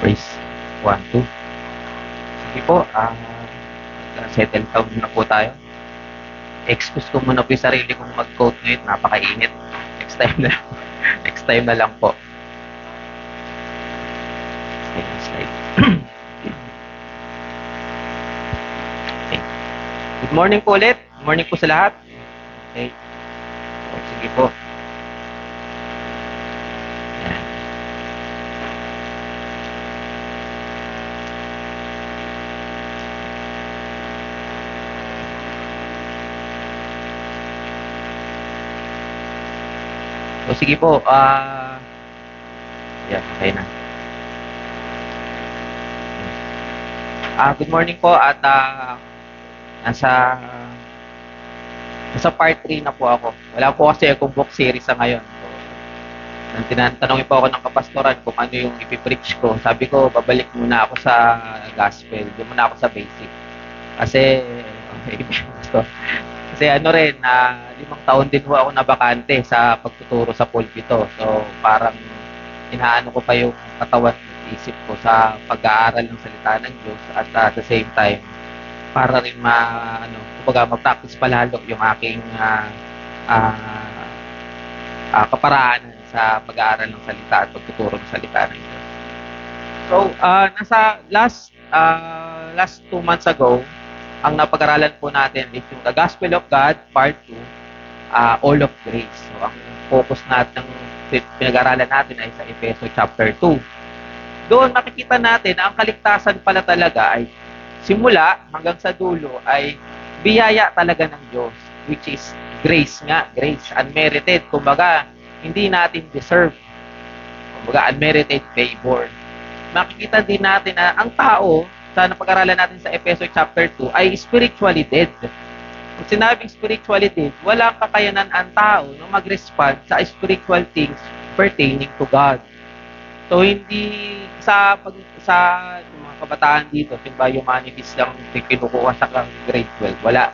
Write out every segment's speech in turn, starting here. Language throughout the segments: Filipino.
Praise 1, 2. Sige po, settle down muna po tayo. Excuse ko muna po yung sarili kong mag-quote ngayon. Napakainit. Next time na. Next time na lang po. Slide. Okay. Good morning po ulit. Good morning po sa lahat. Okay. So, sige po. Yan. So, sige po. Yan, okay na. Good morning po at nasa part 3 na po ako. Wala po kasi akong book series sa ngayon. So, tinatanong po ako ng kapastoran kung ano yung ipipreach ko. Sabi ko, babalik muna ako sa gospel. Doon muna ako sa basic. Kasi, kasi ano rin, 5 taon din po ako nabakante sa pagtuturo sa pulpito. So, parang inaano ko pa yung katawan at isip ko sa pag-aaral ng salita ng Diyos at at the same time, para rin mag-practice palalo yung aking kaparaanan sa pag-aaral ng salita at pagtuturo ng salita ng Diyos. So, nasa last 2 months ago, ang napag-aralan po natin is yung The Gospel of God, Part 2, All of Grace. So, ang focus natin, pinag-aralan natin ay sa Efeso chapter 2. Doon makikita natin na ang kaligtasan pala talaga ay simula hanggang sa dulo ay biyaya talaga ng Diyos, which is grace nga, grace, unmerited. Kumbaga, hindi natin deserve. Kumbaga, unmerited favor. Makikita din natin na ang tao, sa napag-aralan natin sa Efeso chapter 2, ay spiritually dead. Kung sinabing spiritually dead, walang kakayanan ang tao na mag-respond sa spiritual things pertaining to God. So, hindi sa mga kabataan dito, ba humanities lang kinukuha sa grade 12? Wala.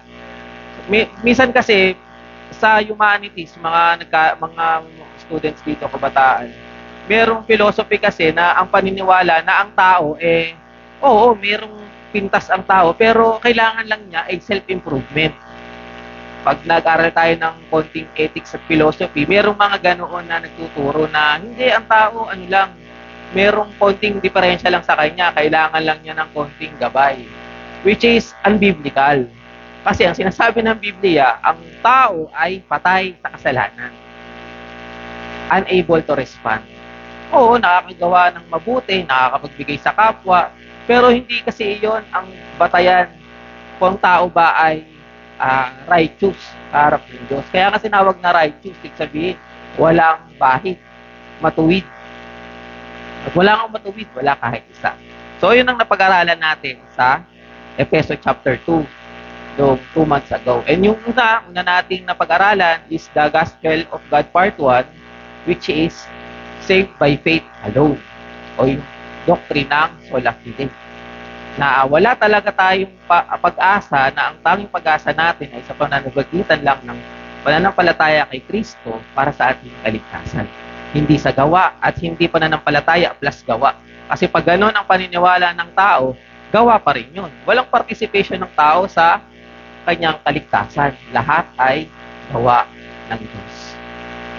Minsan kasi, sa humanities, mga students dito, kabataan, merong philosophy kasi na ang paniniwala na ang tao oo, merong pintas ang tao, pero kailangan lang niya ay self-improvement. Pag nag-aral tayo ng konting ethics at philosophy, merong mga ganoon na nagtuturo na hindi, ang tao, merong konting diferensya lang sa kanya, kailangan lang niya ng konting gabay, which is unbiblical. Kasi ang sinasabi ng Biblia, ang tao ay patay sa kasalanan, unable to respond. Oo, nakakagawa ng mabuti, nakakapagbigay sa kapwa, pero hindi kasi iyon ang batayan kung tao ba ay righteous sa harap ng Diyos. Kaya kasi tinawag na righteous, ibig sabihin, walang bahid, matuwid. At wala kang matuwid, wala kahit isa. So, yun ang napag-aralan natin sa Efeso chapter 2, noong 2 months ago. And yung una nating napag-aralan is the Gospel of God Part 1, which is saved by faith alone. O yung doctrine ng sola fide. Na wala talaga tayong pag-asa na ang tanging pag-asa natin ay sa pananampalataya lang ng pananampalataya kay Kristo para sa ating kaligtasan. Hindi sa gawa at hindi pananampalataya plus gawa. Kasi pag gano'n ang paniniwala ng tao, gawa pa rin yun. Walang participation ng tao sa kanyang kaligtasan. Lahat ay gawa ng Diyos.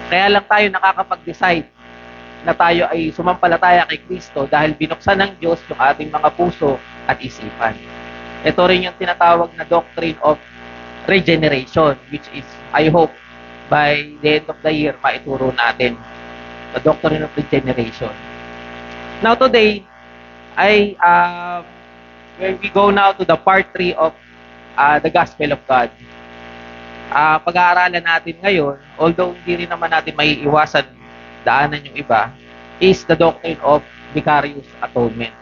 Kaya lang tayo nakakapag-decide na tayo ay sumampalataya kay Kristo dahil binuksan ng Diyos yung ating mga puso at isipan. Ito rin yung tinatawag na doctrine of regeneration, which is, I hope, by the end of the year, maituro natin the doctrine of regeneration. Now today, where we go now to the part 3 of the Gospel of God. Pag-aaralan natin ngayon, although hindi rin naman natin may iwasan daanan yung iba, is the doctrine of vicarious atonement.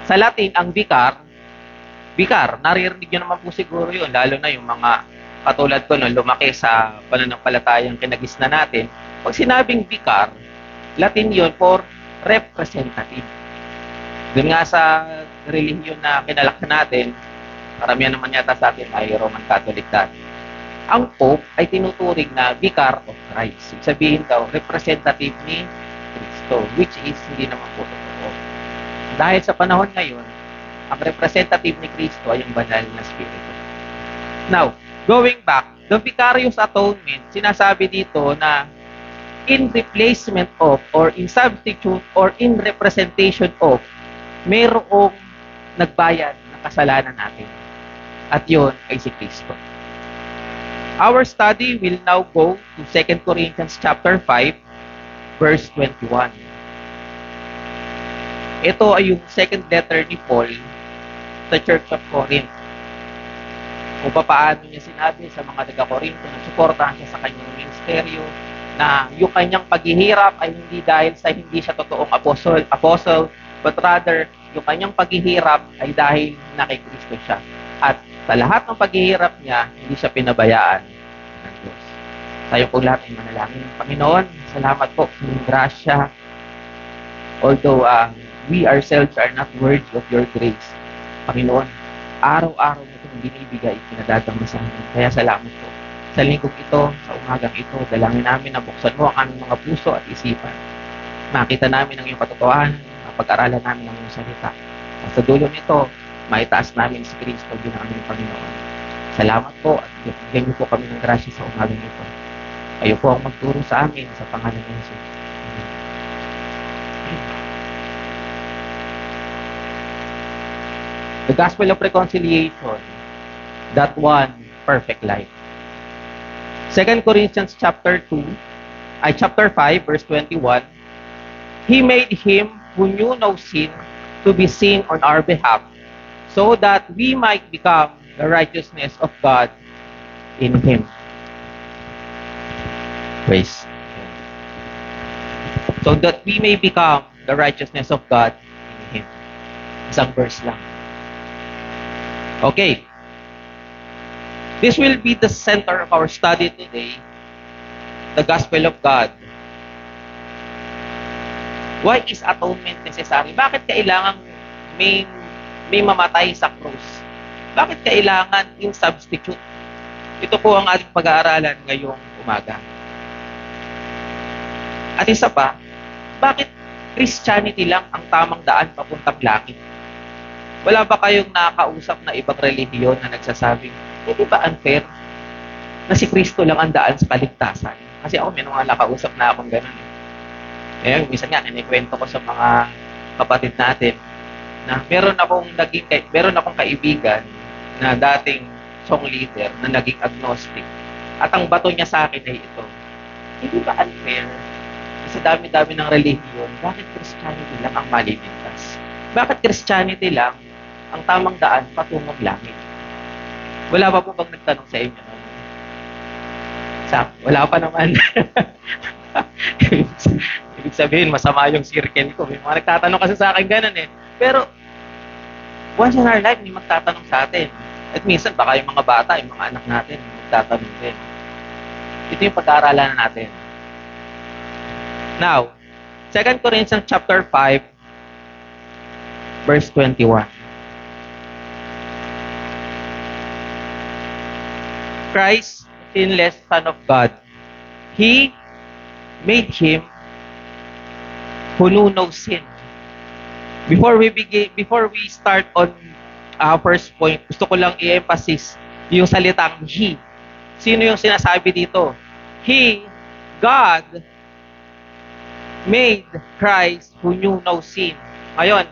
Sa Latin, ang vicar, naririnig nyo naman po siguro yun, lalo na yung mga katulad ko no, lumaki sa pananampalatayang kinagisna natin. Pag sinabing vicar, Latin yun for representative. Doon nga sa relihiyon na kinalakhan natin, karamihan naman yata sa atin ay Roman Catholic dati. Ang Pope ay tinuturing na Vicar of Christ. Sabihin daw, representative ni Kristo, which is hindi naman po totoo. Dahil sa panahon ngayon, ang representative ni Kristo ay yung banal na Espiritu. Now, going back, the vicarious atonement, sinasabi dito na in replacement of, or in substitute, or in representation of, mayroong nagbayad ng kasalanan natin. At yun ay si Kristo. Our study will now go to 2 Corinthians chapter 5, verse 21. Ito ay yung second letter ni Paul sa Church of Corinth. Kung paano niya sinabi sa mga taga-Corinto na suportahan siya sa kanyang ministeryo, na yung kanyang paghihirap ay hindi dahil sa hindi siya totoong apostle, but rather, yung kanyang paghihirap ay dahil na kay Kristo siya. At sa lahat ng paghihirap niya, hindi siya pinabayaan ng Diyos. Tayo po lahat ay manalangin. Panginoon, salamat po sa inyong grasya. Although we ourselves are not worthy of your grace, Panginoon, araw-araw mo itong binibigay, pinadadama sa amin. Kaya salamat po. Sa linggong ito, sa umagang ito, dalangin namin na buksan mo ang aming mga puso at isipan. Makita namin ang iyong katotohanan, pag-aralan namin ang iyong salita. At sa dulo nito, maitaas namin si Kristo bilang aming Panginoon. Salamat po at bigyan niyo po kami ng grasya sa umagang ito. Kayo po ang magturo sa amin sa pangalan ng Jesus. The Gospel of Reconciliation, that one perfect life. 2 Corinthians chapter 5, verse 21, He made him who knew no sin to be sin on our behalf, so that we might become the righteousness of God in Him. Praise. So that we may become the righteousness of God in Him. Isang verse lang. Okay. This will be the center of our study today, the Gospel of God. Why is atonement necessary? Bakit kailangan may mamatay sa krus? Bakit kailangan yung substitute? Ito po ang ating pag-aaralan ngayong umaga. At isa pa, bakit Christianity lang ang tamang daan papuntang langit? Wala ba kayong nakakausap na ibang relihiyon na nagsasabing, hindi ba unfair na si Kristo lang ang daan sa kaligtasan? Kasi ako, may mga nakausap na akong ganun. Eh, minsan nga, kinikwento ko sa mga kapatid natin na meron akong kaibigan na dating song leader na naging agnostic. At ang bato niya sa akin ay ito. Hindi ba unfair? Sa dami-dami ng relihiyon, bakit Christianity lang ang maliligtas? Bakit Christianity lang ang tamang daan patungong langit? Wala pa po bang nagtanong sa inyo? Wala pa naman. Ibig sabihin, masama yung circle ko. May mga nagtatanong kasi sa akin ganun eh. Pero, once in our life, may magtatanong sa atin. At minsan, baka yung mga bata, yung mga anak natin, magtatanong din. Ito yung pag-aaralan natin. Now, 2 Corinthians chapter 5, verse 21. Christ, sinless Son of God, He made Him who knew no sin. Before we start on our first point, gusto ko lang i-emphasize yung salitang He. Sino yung sinasabi dito? He, God, made Christ who knew no sin. Ngayon,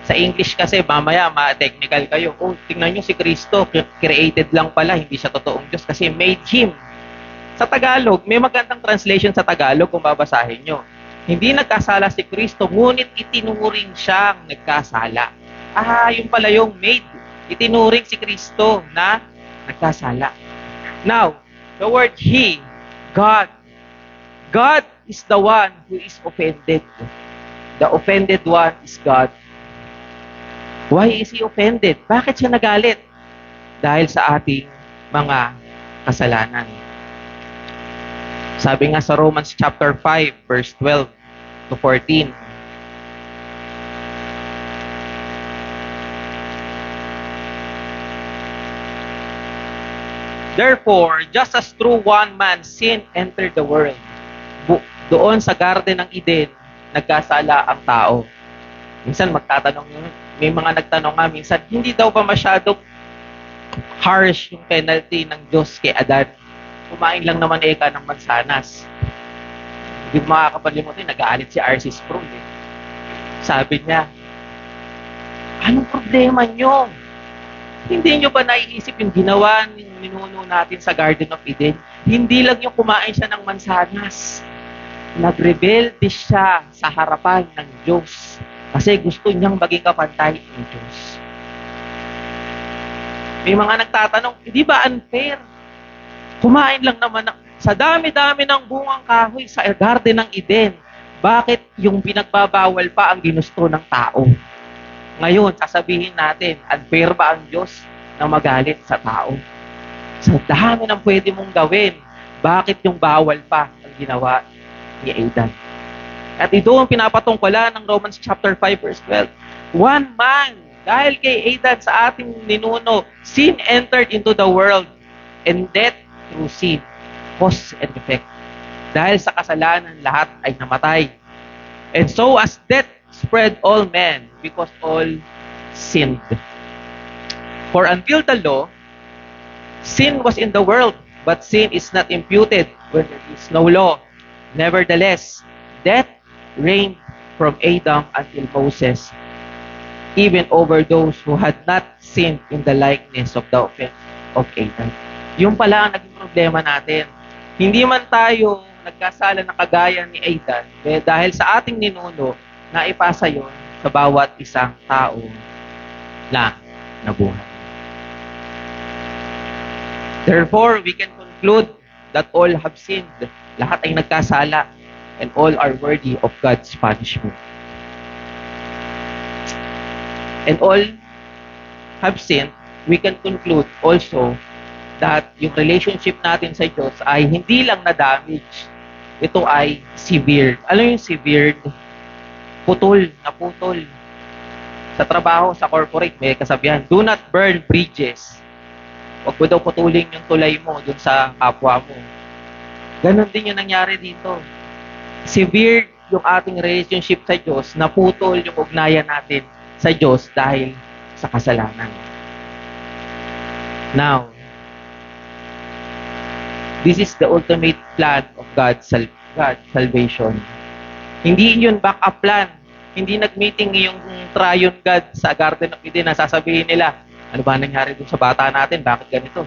sa English kasi, mamaya, ma-technical kayo. Oh, tingnan nyo si Kristo, created lang pala, hindi siya totoong Diyos kasi made Him. Sa Tagalog, may magandang translation sa Tagalog kung babasahin nyo. Hindi nagkasala si Kristo, ngunit itinuring siyang nagkasala. Yun pala yung made. Itinuring si Kristo na nagkasala. Now, the word He, God. God is the one who is offended. The offended one is God. Why is He offended? Bakit siya nagalit? Dahil sa ating mga kasalanan. Sabi nga sa Romans chapter 5, verse 12 to 14. Therefore, just as through one man sin entered the world, doon sa garden ng Eden, nagkasala ang tao. Minsan magtatanong, may mga nagtanong nga minsan, hindi daw ba masyadong harsh yung penalty ng Diyos kay Adan? Kumain lang naman Eka ng mansanas. Hindi mo makakapalimutin, nag-aalit si R.C. Sproul. Sabi niya, anong problema nyo? Hindi nyo ba naiisip yung ginawa ng ninuno natin sa Garden of Eden? Hindi lang yung kumain siya ng mansanas. Nagrebelde siya sa harapan ng Diyos. Kasi gusto niyang maging kapantay ng Diyos. May mga nagtatanong, di ba unfair? Kumain lang naman sa dami-dami ng bungang kahoy sa Garden ng Eden. Bakit yung pinagbabawal pa ang ginusto ng tao? Ngayon, sasabihin natin, unfair ba ang Diyos na magalit sa tao? Sa dami ng pwede mong gawin, bakit yung bawal pa ang ginawa ni Adan? At ito ang pinapatungkulan ng Romans chapter 5 verse 12. One man, dahil kay Adan sa ating ninuno, sin entered into the world, and death through sin, cause and effect. Dahil sa kasalanan, lahat ay namatay. And so as death spread all men, because all sinned. For until the law, sin was in the world, but sin is not imputed when there is no law. Nevertheless, death reigned from Adam until Moses, even over those who had not sinned in the likeness of the offense of Adam. Yung pala ang naging problema natin. Hindi man tayo nagkasala na kagaya ni Adam, dahil sa ating ninuno, naipasa yon sa bawat isang tao na nabuhay. Therefore, we can conclude that all have sinned. Lahat ay nagkasala, and all are worthy of God's punishment. And all have sinned, we can conclude also that yung relationship natin sa Diyos ay hindi lang na-damage. Ito ay severed. Ano yung severed? Naputol. Sa trabaho, sa corporate, may kasabihan, do not burn bridges. Huwag mo daw putulin yung tulay mo dun sa kapwa mo. Ganon din yung nangyari dito. Severed yung ating relationship sa Diyos, naputol yung ugnayan natin sa Diyos dahil sa kasalanan. Now, this is the ultimate plan of God's salvation. Hindi yun backup plan. Hindi nag-meeting yung triune God sa Garden of Eden na sasabihin nila, ano ba nangyari dun sa bata natin? Bakit ganito?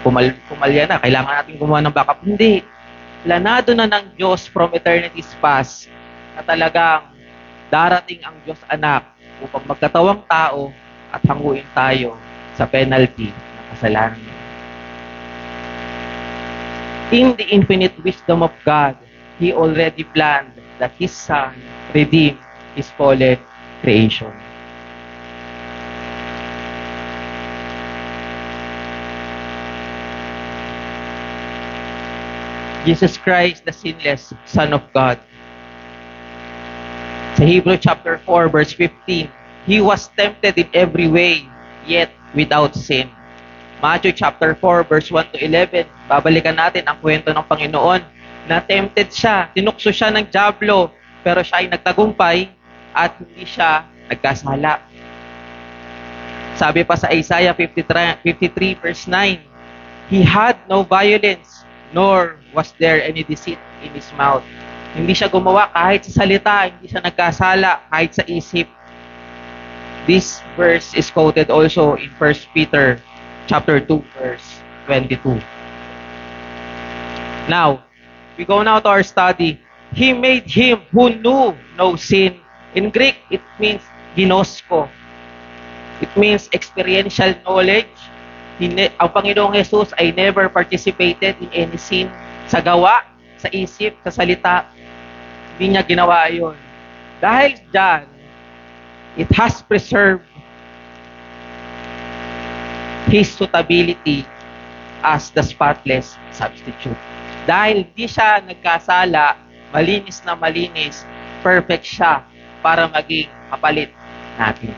Pumalya na. Kailangan natin gumawa ng backup. Hindi. Planado na ng Diyos from eternity's past na talagang darating ang Diyos anak upang magkatawang tao at hanguin tayo sa penalty ng kasalanan. In the infinite wisdom of God, He already planned that His Son redeemed His fallen creation. Jesus Christ, the sinless Son of God. Sa Hebrew chapter 4, verse 15, He was tempted in every way, yet without sin. Matthew chapter 4, verse 1 to 11, babalikan natin ang kwento ng Panginoon na tempted siya, tinukso siya ng dyablo, pero siya ay nagtagumpay at hindi siya nagkasala. Sabi pa sa Isaiah 53 verse 9, He had no violence, nor was there any deceit in His mouth. Hindi siya gumawa kahit sa salita, hindi siya nagkasala kahit sa isip. This verse is quoted also in 1 Peter chapter 2, verse 22. Now, we go now to our study. He made Him who knew no sin. In Greek, it means ginosko. It means experiential knowledge. Ang Panginoong Jesus ay never participated in any sin. Sa gawa, sa isip, sa salita, hindi niya ginawa yun. Dahil dyan, it has preserved His suitability as the spotless substitute. Dahil di siya nagkasala, malinis na malinis, perfect siya para maging kapalit natin.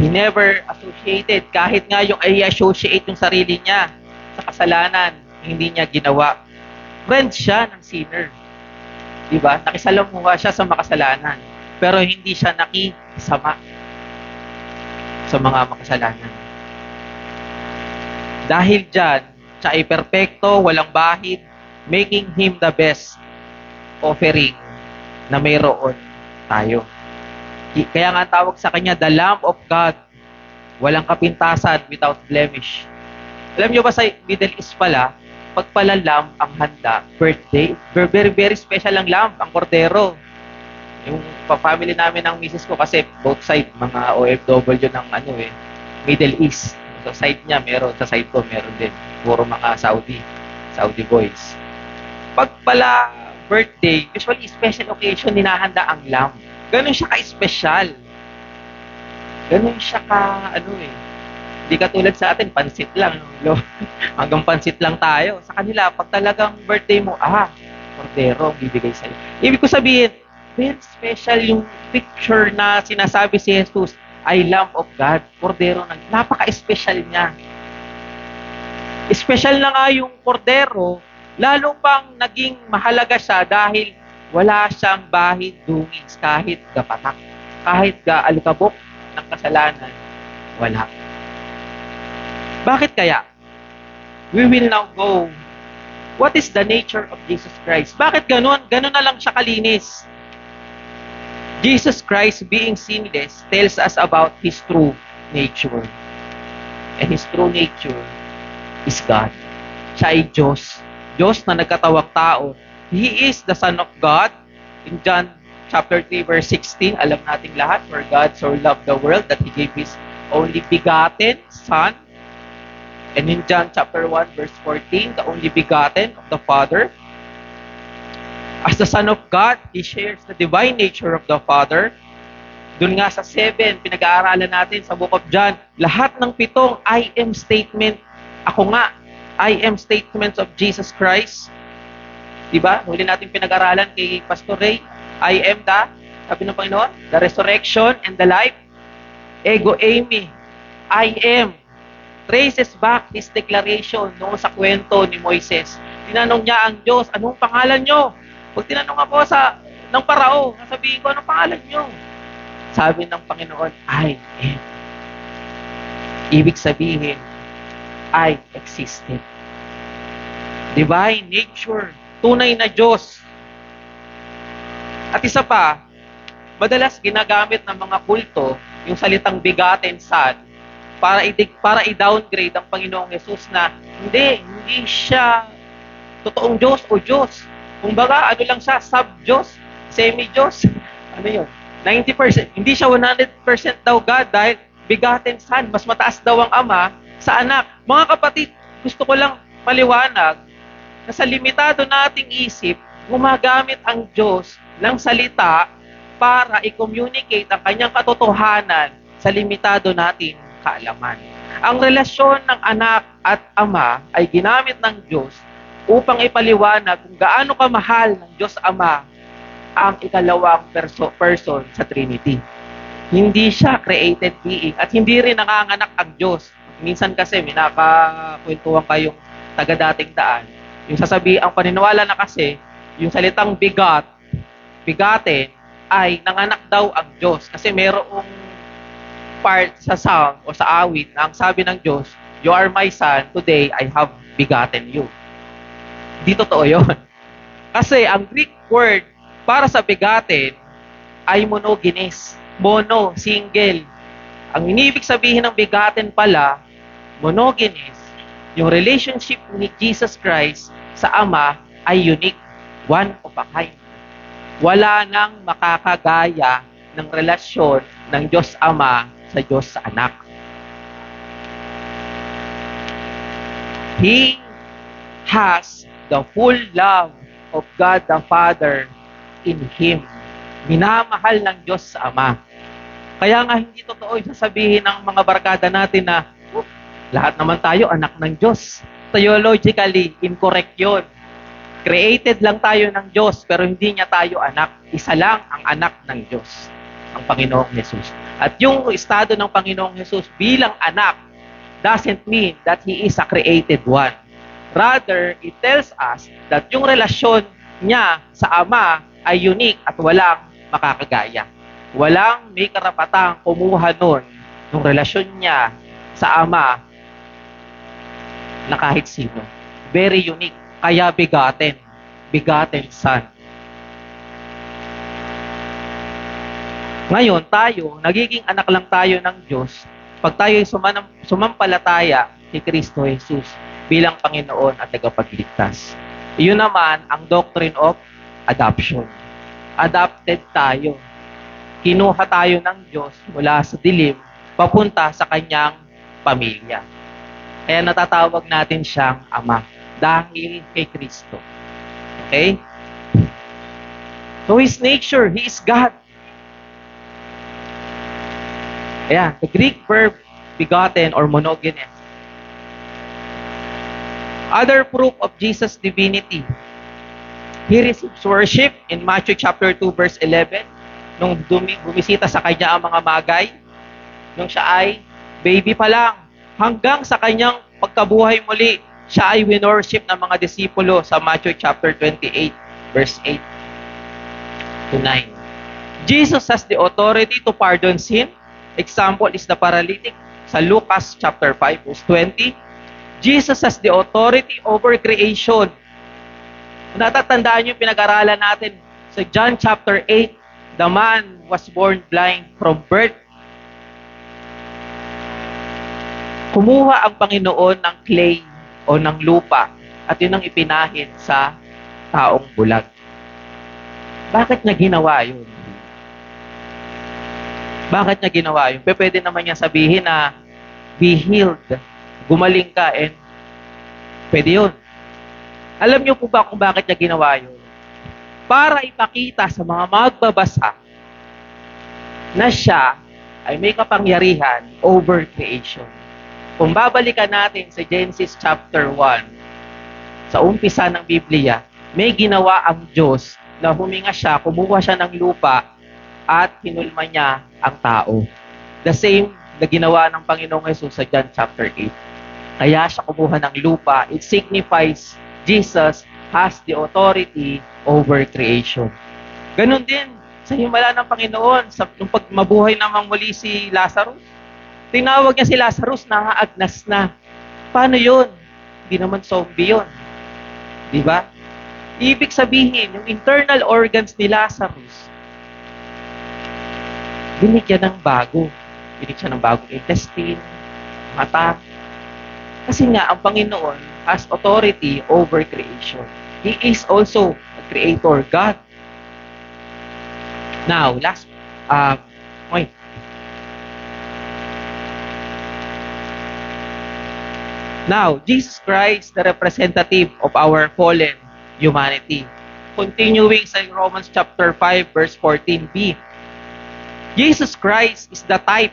He never associated, kahit nga yung i-associate yung sarili niya sa kasalanan, hindi niya ginawa. Friend siya ng sinner. Diba? Nakisalamuha siya sa makasalanan. Pero hindi siya nakisama sa mga makasalanan. Dahil dyan, siya ay perpekto, walang bahid, making Him the best offering na mayroon tayo. Kaya nga tawag sa Kanya, the Lamb of God, walang kapintasan, without blemish. Alam nyo ba sa Middle East pala, pag pala lamb ang handa, birthday, very, very special ang lamb, ang kordero. Yung family namin ng misis ko kasi both side, mga OFW ng Middle East. Sa side niya, meron. Sa side ko, meron din. Puro mga Saudi boys. Pag pala birthday, usually special occasion, ninahanda ang lamb. Ganun siya ka-special. Ganun siya Hindi katulad sa atin, pansit lang. Hanggang pansit lang tayo. Sa kanila, pag talagang birthday mo, kordero ang bibigay sa'yo. Ibig ko sabihin, very special yung picture na sinasabi si Jesus ay Lamb of God. Kordero, napaka-special niya. Special na nga yung kordero, lalo pang naging mahalaga siya dahil wala siyang bahid dungis kahit gapatak. Kahit alikabok ng kasalanan, wala. Bakit kaya? We will now go. What is the nature of Jesus Christ? Bakit ganun? Ganun na lang siya kalinis. Jesus Christ, being sinless, tells us about His true nature. And His true nature is God. Siya ay Diyos. Diyos na nagkatawang tao. He is the Son of God. In John chapter 3, verse 16, alam nating lahat, for God so loved the world that He gave His only begotten Son. And in John chapter 1, verse 14, the only begotten of the Father. As the Son of God, He shares the divine nature of the Father. Doon nga sa 7, pinag-aaralan natin sa Book of John, lahat ng 7 I am statement, ako nga, I am statements of Jesus Christ. Diba? Huli natin pinag-aaralan kay Pastor Ray, I am sabi ng Panginoon, the resurrection and the life. Ego eimi, I am. Traces back this declaration noong sa kwento ni Moises. Tinanong niya ang Diyos, anong pangalan nyo? Pag tinanong ako ng parao, sasabihin ko, anong pangalan nyo? Sabi ng Panginoon, I am. Ibig sabihin, I existed. Divine nature, tunay na Diyos. At isa pa, madalas ginagamit ng mga kulto yung salitang begotten Son para i-downgrade ang Panginoong Jesus na hindi siya totoong Diyos o Diyos. Kumbaga, lang siya, sub-Diyos, semi-Diyos. 90%. Hindi siya 100% daw God dahil begotten Son. Mas mataas daw ang Ama sa anak. Mga kapatid, gusto ko lang maliwanag na sa limitado nating isip, gumagamit ang Diyos ng salita para i-communicate ang kanyang katotohanan sa limitado nating kaalaman. Ang relasyon ng anak at ama ay ginamit ng Diyos upang ipaliwanag kung gaano kamahal ng Diyos Ama ang ikalawang person sa Trinity. Hindi siya created being at hindi rin nanganganak ang Diyos. Minsan kasi may nakakwentuhan kayong taga-dating daan. Yung ang paniniwala na kasi, yung salitang begotten, ay nanganak daw ang Diyos. Kasi mayroong part sa song o sa awit na ang sabi ng Diyos, you are my son, today I have begotten you. Di totoo yun. Kasi ang Greek word para sa begotten ay monogenes. Mono, single. Ang inibig sabihin ng begotten pala, monogenes, yung relationship ni Jesus Christ sa Ama ay unique. One of a kind. Wala nang makakagaya ng relasyon ng Diyos Ama sa Diyos sa anak. He has the full love of God the Father in Him. Minamahal ng Diyos sa Ama. Kaya nga hindi totoo yung sasabihin ng mga barkada natin na lahat naman tayo anak ng Diyos. Theologically, incorrect yun. Created lang tayo ng Diyos pero hindi niya tayo anak. Isa lang ang anak ng Diyos, ang Panginoong Jesus. At yung estado ng Panginoong Jesus bilang anak doesn't mean that He is a created one. Rather, it tells us that yung relasyon niya sa Ama ay unique at walang makakagaya. Walang may karapatang kumuha nun ng relasyon niya sa Ama na kahit sino. Very unique. Kaya begotten. Begotten Son. Ngayon, tayo, nagiging anak lang tayo ng Diyos pag tayo sumampalataya kay Kristo Jesus bilang Panginoon at tagapagligtas. Iyon naman ang doctrine of adoption. Adopted tayo. Kinuha tayo ng Diyos mula sa dilim papunta sa kanyang pamilya. Kaya natatawag natin siyang Ama dahil kay Kristo. Okay? So His nature, He is God. Ayan, the Greek verb begotten or monogenes. Other proof of Jesus' divinity. He receives worship in Matthew chapter 2 verse 11 nung bumisita sa kanya ang mga magay, nung siya ay baby pa lang, hanggang sa kanyang pagkabuhay muli, siya ay winorship ng mga disipulo sa Matthew chapter 28 verse 8 to 9. Jesus has the authority to pardon sin. Example is the paralytic sa Lucas chapter 5 verse 20. Jesus has the authority over creation. Natatandaan yung pinag-aralan natin sa John chapter 8, the man was born blind from birth. Kumuha ang Panginoon ng clay o ng lupa at yun ang ipinahid sa taong bulag. Bakit niya ginawa yun? Bakit niya ginawa yun? Pwede naman niya sabihin na be healed, gumaling ka, and pwede yun. Alam niyo po ba kung bakit niya ginawa yun? Para ipakita sa mga magbabasa na siya ay may kapangyarihan over creation. Kung babalikan natin sa Genesis chapter 1, sa umpisa ng Biblia, may ginawa ang Diyos na huminga siya, kumuha siya ng lupa at hinulma niya ang tao. The same na ginawa ng Panginoong Jesus sa John chapter 8. Kaya siya kumuha ng lupa. It signifies Jesus has the authority over creation. Ganon din sa himala ng Panginoon, nung pagmabuhay namang muli si Lazarus. Tinawag niya si Lazarus na agnas na. Paano yun? Hindi naman zombie yun. Di ba? Ibig sabihin, yung internal organs ni Lazarus, binigyan ng bago. Binigyan ng bagong intestine, mata. Kasi nga, ang Panginoon has authority over creation. He is also a creator God. Now, last point. Now, Jesus Christ, the representative of our fallen humanity. Continuing sa Romans chapter 5, verse 14b. Jesus Christ is the type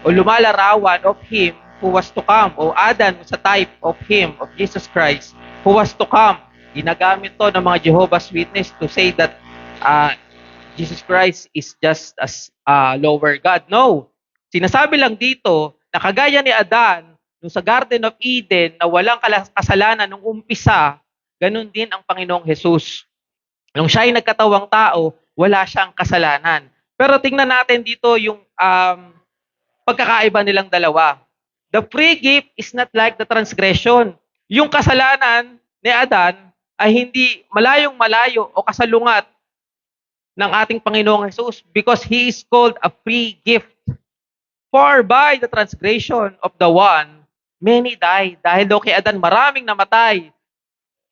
o lumalarawan of Him who was to come. O Adan was a type of Him, of Jesus Christ, who was to come. Ginagamit to ng mga Jehovah's Witness to say that Jesus Christ is just a lower God. No. Sinasabi lang dito na kagaya ni Adan, nung sa Garden of Eden, na walang kasalanan nung umpisa, ganun din ang Panginoong Jesus. Nung siya ay nagkatawang tao, wala siyang kasalanan. Pero tingnan natin dito yung pagkakaiba nilang dalawa. The free gift is not like the transgression. Yung kasalanan ni Adan ay hindi malayong-malayo o kasalungat ng ating Panginoong Jesus because He is called a free gift. For by the transgression of the one, many died. Dahil daw kay Adan maraming namatay.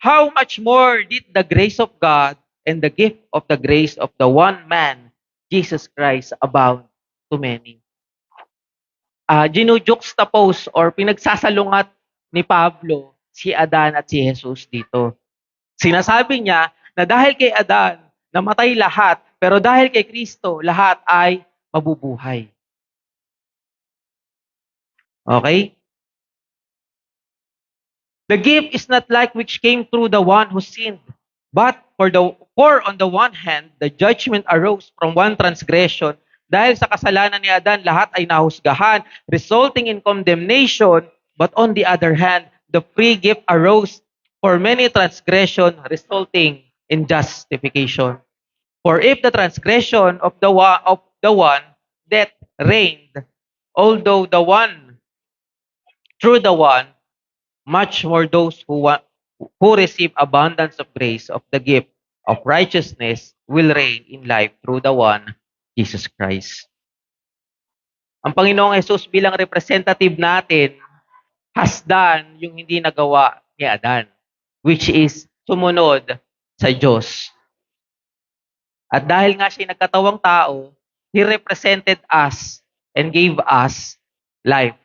How much more did the grace of God and the gift of the grace of the one man, Jesus Christ, abound to many? Ginujuxtapose or pinagsasalungat ni Pablo si Adan at si Jesus dito. Sinasabi niya na dahil kay Adan, namatay lahat, pero dahil kay Kristo, lahat ay mabubuhay. Okay? The gift is not like which came through the one who sinned, but for on the one hand, the judgment arose from one transgression. Dahil sa kasalanan ni Adan, lahat ay nahusgahan, resulting in condemnation. But on the other hand, the free gift arose for many transgression resulting in justification. For if the transgression of the one death reigned, although the one through the one, much more those who receive abundance of grace of the gift of righteousness will reign in life through the one, Jesus Christ. Ang Panginoong Jesus bilang representative natin has done yung hindi nagawa ni Adan, which is sumunod sa Diyos. At dahil nga siya nagkatawang tao, He represented us and gave us life.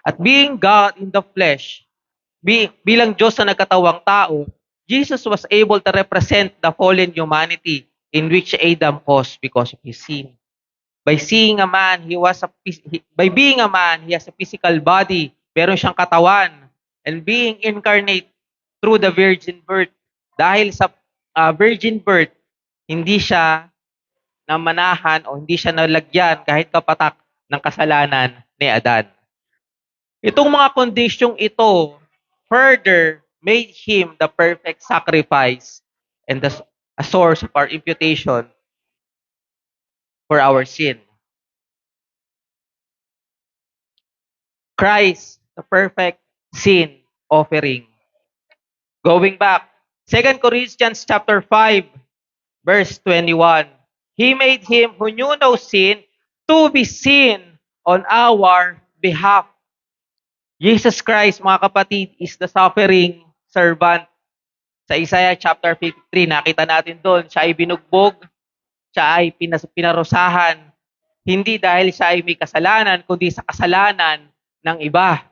At being God in the flesh, bilang Diyos na nagkatawang tao, Jesus was able to represent the fallen humanity in which Adam caused because of his sin. By being a man, he has a physical body, meron siyang katawan, and being incarnate through the virgin birth. Dahil sa virgin birth, hindi siya namanahan o hindi siya nalagyan kahit kapatak ng kasalanan ni Adan. Itong mga kondisyong ito further made him the perfect sacrifice and a source of our imputation for our sin. Christ, the perfect sin offering. Going back, 2 Corinthians chapter 5, verse 21. He made him who knew no sin to be sin on our behalf. Jesus Christ, mga kapatid, is the suffering servant. Sa Isaiah chapter 53, nakita natin doon, siya ay binugbog, siya ay pinarusahan, hindi dahil siya ay may kasalanan, kundi sa kasalanan ng iba.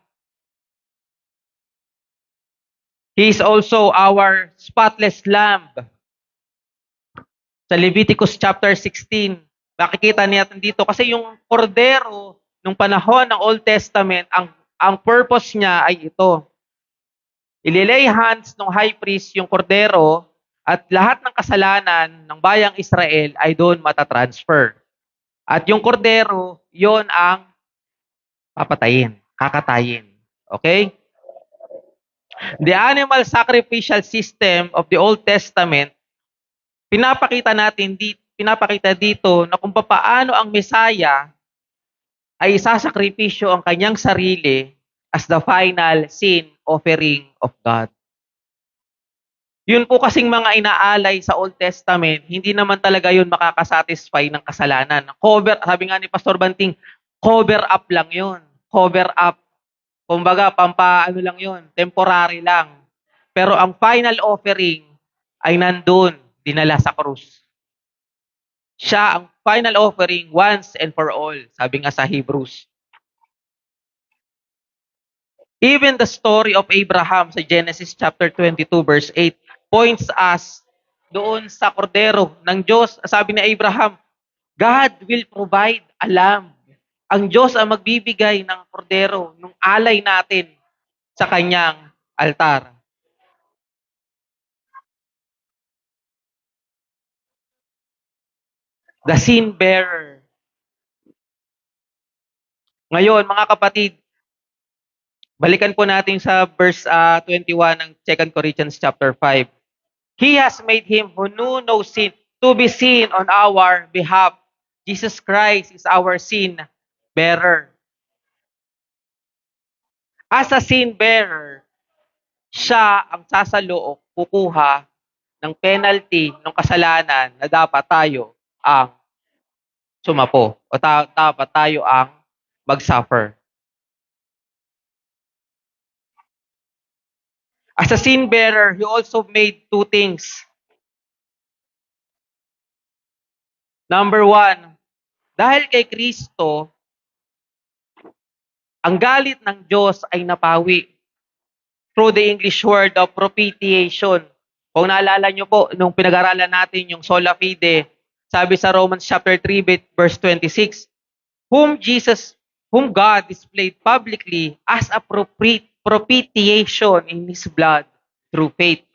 He is also our spotless lamb. Sa Leviticus chapter 16, makikita natin dito, kasi yung kordero nung panahon ng Old Testament, ang purpose niya ay ito. Ililay hands ng high priest yung kordero at lahat ng kasalanan ng bayang Israel ay doon matatransfer. At yung kordero, yon ang kakatayin. Okay? The animal sacrificial system of the Old Testament, pinapakita dito na kung paano ang Messiah ay isasakripisyo ang kanyang sarili as the final sin offering of God. Yun po kasing mga inaalay sa Old Testament, hindi naman talaga yun makakasatisfy ng kasalanan. Sabi nga ni Pastor Banting, cover up lang yun. Cover up. Kumbaga, pampaano lang yun, temporary lang. Pero ang final offering ay nandun, dinala sa krus. Siya ang final offering once and for all, sabi nga sa Hebrews. Even the story of Abraham sa Genesis chapter 22 verse 8 points us doon sa kordero ng Diyos. Sabi ni Abraham, God will provide a lamb. Ang Diyos ang magbibigay ng kordero, ng alay natin sa kanyang altar. The sin bearer. Ngayon, mga kapatid, balikan po natin sa verse 21 ng 2 Corinthians chapter 5. He has made him who knew no sin to be sin on our behalf. Jesus Christ is our sin bearer. As a sin bearer, siya ang sasaluok, kukuha ng penalty ng kasalanan na dapat tayo ang sumapo o dapat tayo ang mag-suffer. As a sin bearer, he also made two things. Number one, dahil kay Kristo, ang galit ng Diyos ay napawi through the English word of propitiation. Kung naalala nyo po, nung pinag-aralan natin yung sola fide, sabi sa Romans chapter 3 verse 26, whom God displayed publicly as a propitiation in His blood through faith.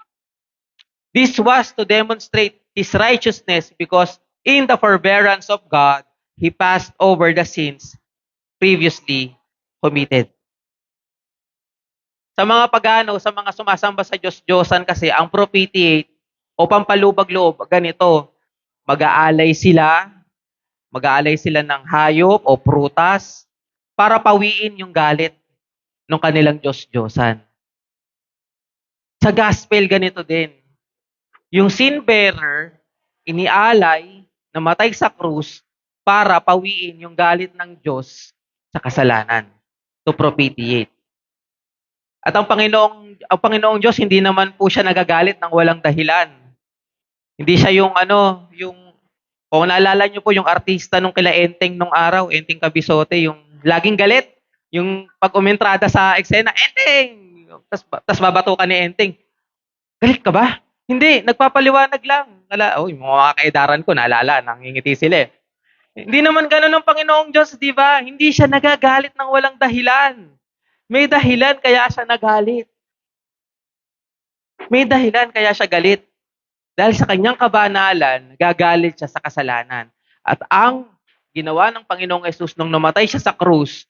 This was to demonstrate His righteousness because in the forbearance of God, He passed over the sins previously committed. Sa mga pagano, sa mga sumasamba sa Diyos-Diyosan kasi, ang propitiate o pampalubag-loob, ganito, mag-aalay sila ng hayop o prutas para pawiin yung galit ng kanilang Diyos-Diyosan. Sa gospel, ganito din. Yung sin bearer, inialay, namatay sa krus para pawiin yung galit ng Diyos sa kasalanan. To propitiate. At ang Panginoong Diyos, hindi naman po siya nagagalit ng walang dahilan. Hindi siya kung naalala niyo po yung artista nung kila Enteng nung araw, Enteng Cabisote, yung laging galit, yung pag umentrada sa eksena, Enteng! Tas babatukan ni Enteng, galit ka ba? Hindi, nagpapaliwanag lang. Yung mga kaedaran ko, naalala, nangingiti sila eh. Hindi naman ganun ng Panginoong Diyos, di ba? Hindi siya nagagalit ng walang dahilan. May dahilan kaya siya nagalit. May dahilan kaya siya galit. Dahil sa kanyang kabanalan, gagalit siya sa kasalanan. At ang ginawa ng Panginoong Yesus nung namatay siya sa krus,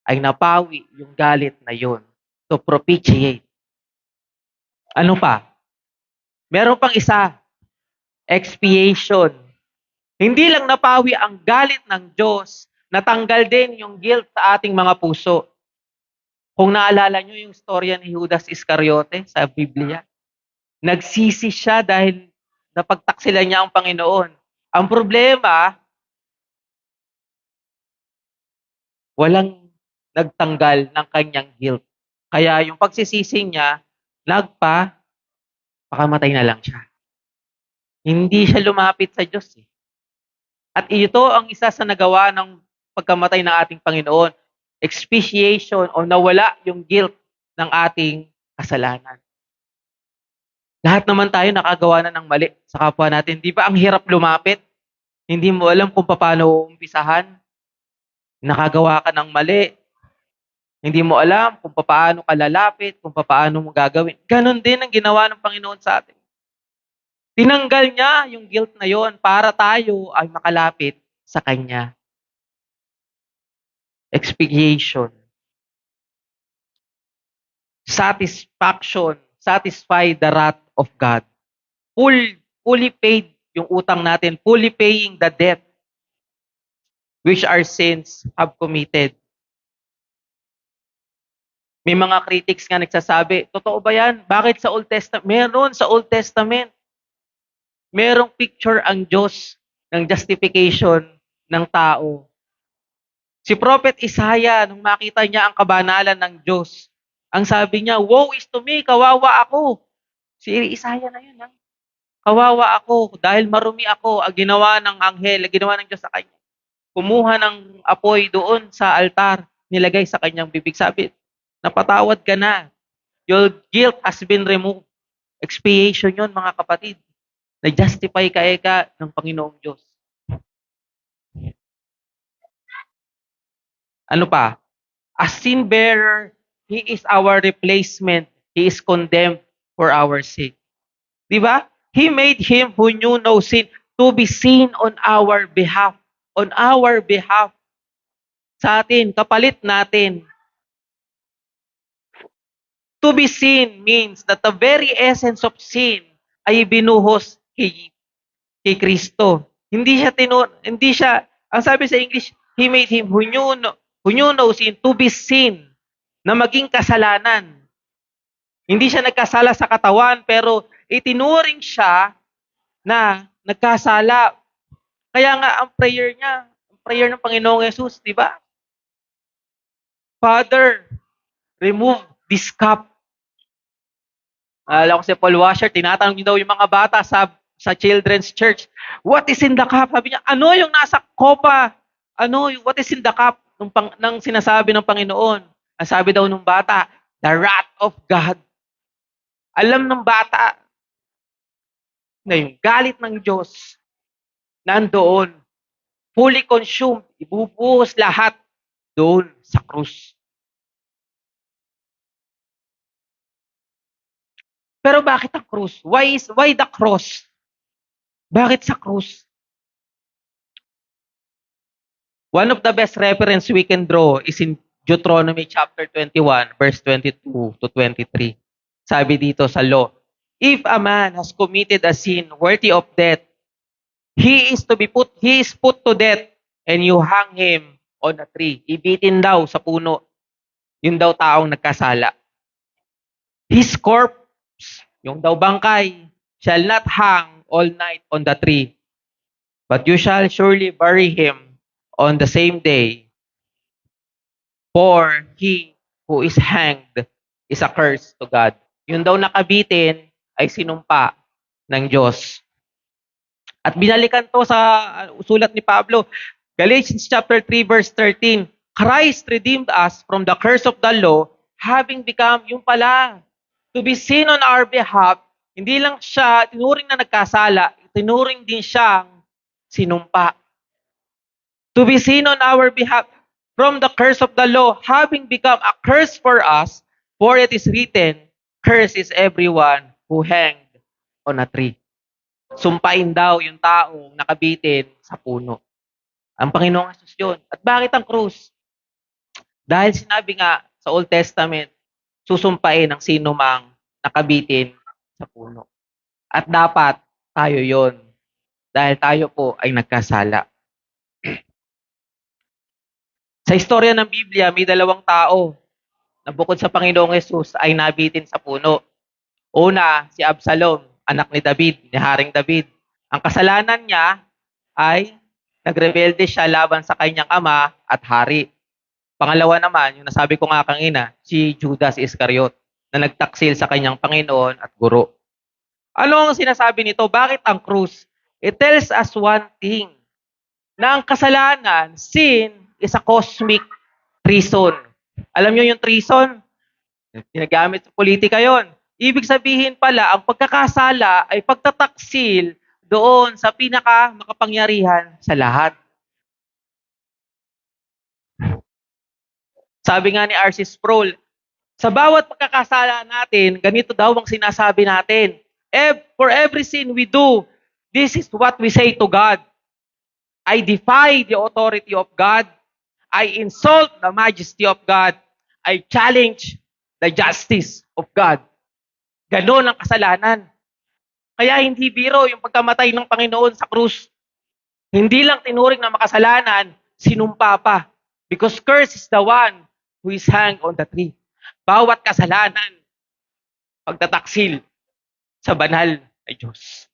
ay napawi yung galit na yon to propitiate. Ano pa? Meron pang isa, expiation. Hindi lang napawi ang galit ng Diyos, natanggal din yung guilt sa ating mga puso. Kung naalala nyo yung storya ni Judas Iscariote sa Biblia, nagsisi siya dahil napagtaksilan niya ang Panginoon. Ang problema, walang nagtanggal ng kanyang guilt. Kaya yung pagsisisi niya, pakamatay na lang siya. Hindi siya lumapit sa Diyos eh. At ito ang isa sa nagawa ng pagkamatay ng ating Panginoon. Expiation o nawala yung guilt ng ating kasalanan. Lahat naman tayo nakagawa na ng mali sa kapwa natin. Di ba ang hirap lumapit? Hindi mo alam kung paano umpisahan. Nakagawa ka ng mali. Hindi mo alam kung paano ka lalapit, kung paano mo gagawin. Ganon din ang ginawa ng Panginoon sa atin. Tinanggal niya yung guilt na yon para tayo ay makalapit sa Kanya. Expiation. Satisfaction. Satisfy the wrath of God. Fully paid yung utang natin. Fully paying the debt which our sins have committed. May mga critics nga nagsasabi, totoo ba yan? Bakit sa Old Testament? Meron sa Old Testament. Merong picture ang Diyos ng justification ng tao. Si Prophet Isaiah, nung makita niya ang kabanalan ng Diyos, ang sabi niya, woe is to me, kawawa ako. Si Isaiah na yun, ha? Kawawa ako dahil marumi ako, ang ginawa ng anghel, ang ginawa ng Diyos sa kanya. Kumuha ng apoy doon sa altar, nilagay sa kanyang bibig. Sabi, napatawad ka na. Your guilt has been removed. Expiation yun, mga kapatid. Na-justify ka ng Panginoong Diyos. Ano pa? As sin bearer, He is our replacement. He is condemned for our sake. Di ba? He made Him who knew no sin to be sin on our behalf. On our behalf. Sa atin, kapalit natin. To be sin means that the very essence of sin ay binuhos kay Kristo. Hindi siya, ang sabi sa English, He made Him who knew no sin to be sin, na maging kasalanan. Hindi siya nagkasala sa katawan, pero itinuring siya na nagkasala. Kaya nga ang prayer ng Panginoong Yesus, di ba? Father, remove this cup. Alam ko si Paul Washer, tinatanong niyo daw yung mga bata sa children's church, what is in the cup? Sabi niya, ano yung nasa kopa? What is in the cup? Nang sinasabi ng Panginoon. Ang sabi daw ng bata, the wrath of God. Alam ng bata na yung galit ng Diyos nandoon, fully consumed, ibubuhos lahat doon sa krus. Pero bakit ang krus? Why the cross? Bakit sa krus? One of the best reference we can draw is in Deuteronomy chapter 21, verse 22 to 23. Sabi dito sa law, if a man has committed a sin worthy of death, he is put to death, and you hang him on a tree. Ibitin daw sa puno. Yun daw taong nagkasala. His corpse, yung daw bangkay, shall not hang all night on the tree, but you shall surely bury him on the same day, for he who is hanged is a curse to God. Yun daw nakabitin ay sinumpa ng Diyos. At binalikan to sa sulat ni Pablo, Galatians chapter 3 verse 13, Christ redeemed us from the curse of the law, having become yung pala, to be seen on our behalf. Hindi lang siya tinuring na nagkasala, tinuring din siyang sinumpa. To be seen on our behalf from the curse of the law, having become a curse for us, for it is written, curse is everyone who hanged on a tree. Sumpain daw yung taong nakabitin sa puno. Ang Panginoong Jesus yun. At bakit ang krus? Dahil sinabi nga sa Old Testament, susumpain ang sino mang nakabitin sa puno. At dapat tayo yon. Dahil tayo po ay nagkasala. Sa istorya ng Biblia, may dalawang tao na bukod sa Panginoong Jesus ay nabitin sa puno. Una, si Absalom, anak ni David, ni Haring David. Ang kasalanan niya ay nagrebelde siya laban sa kanyang ama at hari. Pangalawa naman, yung nasabi ko nga kanina, si Judas Iscariot na nagtaksil sa kanyang Panginoon at Guro. Ano ang sinasabi nito? Bakit ang krus? It tells us one thing, na ang kasalanan, sin, is a cosmic treason. Alam niyo yung treason? Ginagamit sa politika yon. Ibig sabihin pala, ang pagkakasala ay pagtataksil doon sa pinaka makapangyarihan sa lahat. Sabi nga ni R.C. Sproul, sa bawat pagkakasala natin, ganito daw ang sinasabi natin. For every sin we do, this is what we say to God. I defy the authority of God. I insult the majesty of God. I challenge the justice of God. Ganon ang kasalanan. Kaya hindi biro yung pagkamatay ng Panginoon sa krus. Hindi lang tinuring na makasalanan, sinumpa pa. Because curse is the one who is hanged on the tree. Bawat kasalanan, pagtataksil sa banal na Diyos.